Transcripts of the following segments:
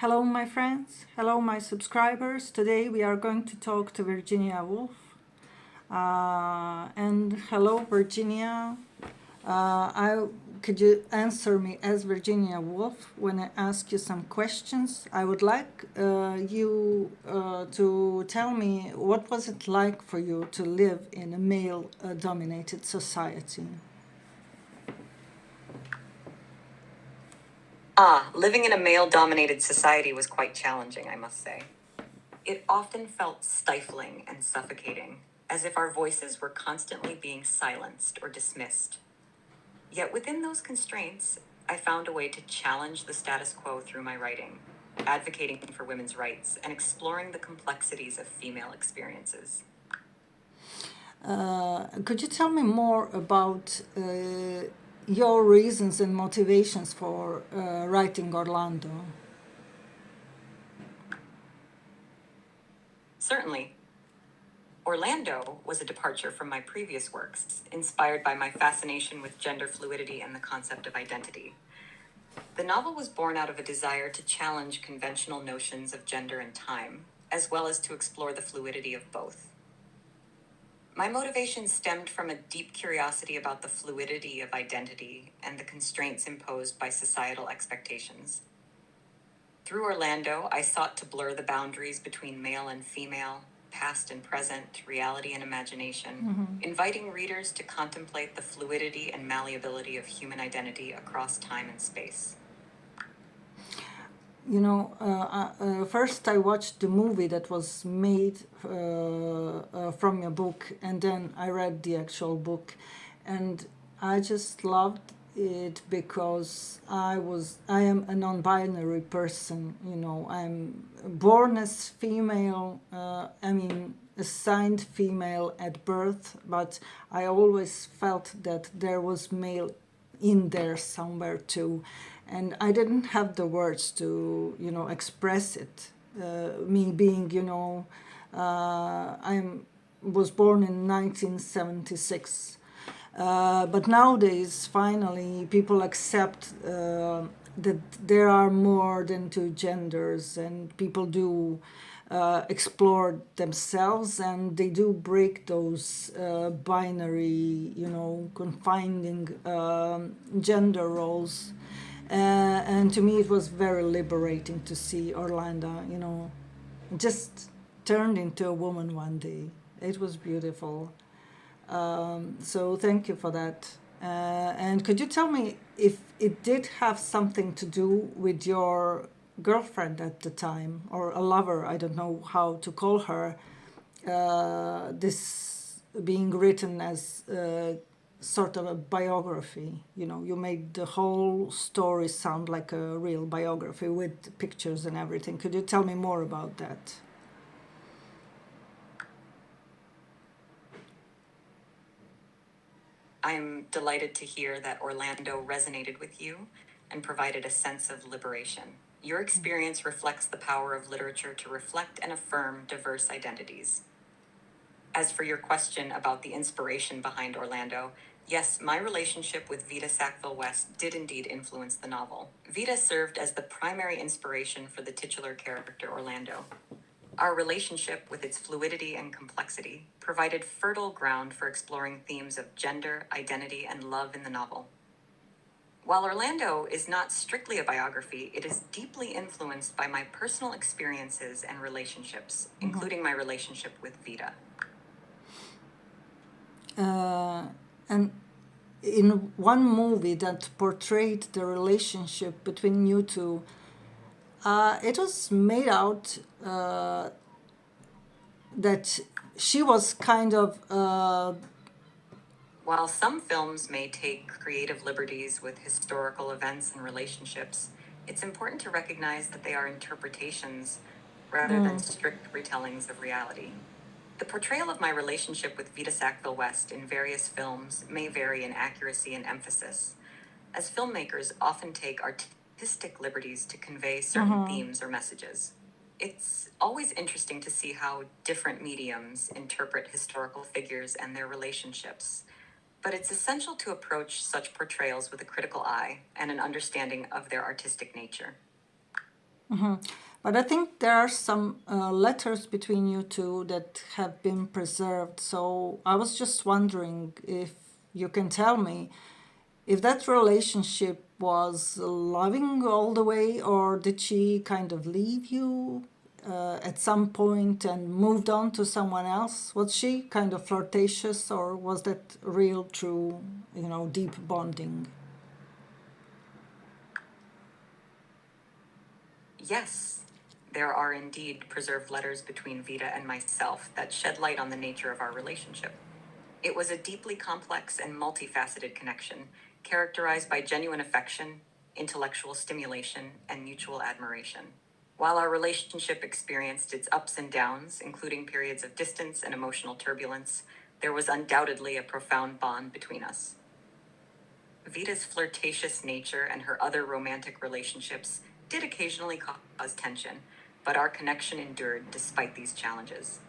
Hello, my friends. Hello, my subscribers. Today we are going to talk to Virginia Woolf. And hello, Virginia. Could you answer me as Virginia Woolf when I ask you some questions? I would like you to tell me what was it like for you to live in a male-dominated society. Living in a male-dominated society was quite challenging, I must say. It often felt stifling and suffocating, as if our voices were constantly being silenced or dismissed. Yet within those constraints, I found a way to challenge the status quo through my writing, advocating for women's rights and exploring the complexities of female experiences. Could you tell me more about your reasons and motivations for writing Orlando? Certainly, Orlando was a departure from my previous works, inspired by my fascination with gender fluidity and the concept of identity. The novel was born out of a desire to challenge conventional notions of gender and time, as well as to explore the fluidity of both. My motivation stemmed from a deep curiosity about the fluidity of identity and the constraints imposed by societal expectations. Through Orlando, I sought to blur the boundaries between male and female, past and present, reality and imagination, inviting readers to contemplate the fluidity and malleability of human identity across time and space. First I watched the movie that was made from your book, and then I read the actual book, and I just loved it because I am a non-binary person. I'm born as female. Assigned female at birth, but I always felt that there was male in there somewhere too, and I didn't have the words to express it. Me being I was born in 1976, but nowadays finally people accept that there are more than two genders, and people do explore themselves, and they do break those binary, confining gender roles. And to me, it was very liberating to see Orlando, just turned into a woman one day. It was beautiful. So thank you for that. And could you tell me if it did have something to do with your girlfriend at the time, or a lover? I don't know how to call her. This being written as sort of a biography. You made the whole story sound like a real biography with pictures and everything. Could you tell me more about that? I'm delighted to hear that Orlando resonated with you and provided a sense of liberation. Your experience reflects the power of literature to reflect and affirm diverse identities. As for your question about the inspiration behind Orlando, yes, my relationship with Vita Sackville-West did indeed influence the novel. Vita served as the primary inspiration for the titular character Orlando. Our relationship, with its fluidity and complexity, provided fertile ground for exploring themes of gender, identity, and love in the novel. While Orlando is not strictly a biography, it is deeply influenced by my personal experiences and relationships, including my relationship with Vita. And in one movie that portrayed the relationship between you two, it was made out that she was kind of While some films may take creative liberties with historical events and relationships, it's important to recognize that they are interpretations rather than strict retellings of reality. The portrayal of my relationship with Vita Sackville-West in various films may vary in accuracy and emphasis, as filmmakers often take artistic liberties to convey certain themes or messages. It's always interesting to see how different mediums interpret historical figures and their relationships, but it's essential to approach such portrayals with a critical eye and an understanding of their artistic nature. But I think there are some letters between you two that have been preserved. So I was just wondering if you can tell me if that relationship was loving all the way, or did she kind of leave you at some point and moved on to someone else? Was she kind of flirtatious, or was that real, true, deep bonding? Yes, there are indeed preserved letters between Vita and myself that shed light on the nature of our relationship. It was a deeply complex and multifaceted connection, characterized by genuine affection, intellectual stimulation, and mutual admiration. While our relationship experienced its ups and downs, including periods of distance and emotional turbulence, there was undoubtedly a profound bond between us. Vita's flirtatious nature and her other romantic relationships did occasionally cause tension, but our connection endured despite these challenges.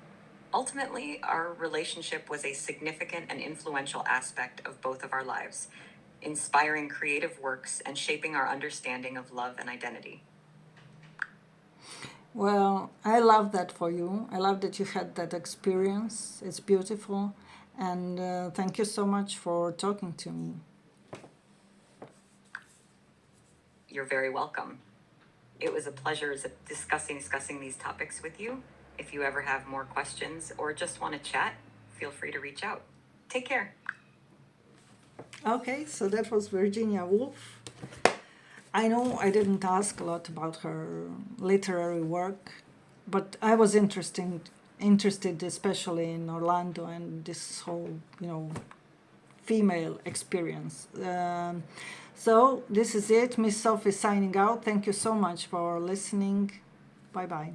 Ultimately, our relationship was a significant and influential aspect of both of our lives, inspiring creative works and shaping our understanding of love and identity. Well, I love that for you. I love that you had that experience. It's beautiful. And thank you so much for talking to me. You're very welcome. It was a pleasure discussing these topics with you. If you ever have more questions or just want to chat, feel free to reach out. Take care. Okay, so that was Virginia Woolf. I know I didn't ask a lot about her literary work, but I was interested especially in Orlando and this whole, female experience. So this is it. Miss Sophie signing out. Thank you so much for listening. Bye bye.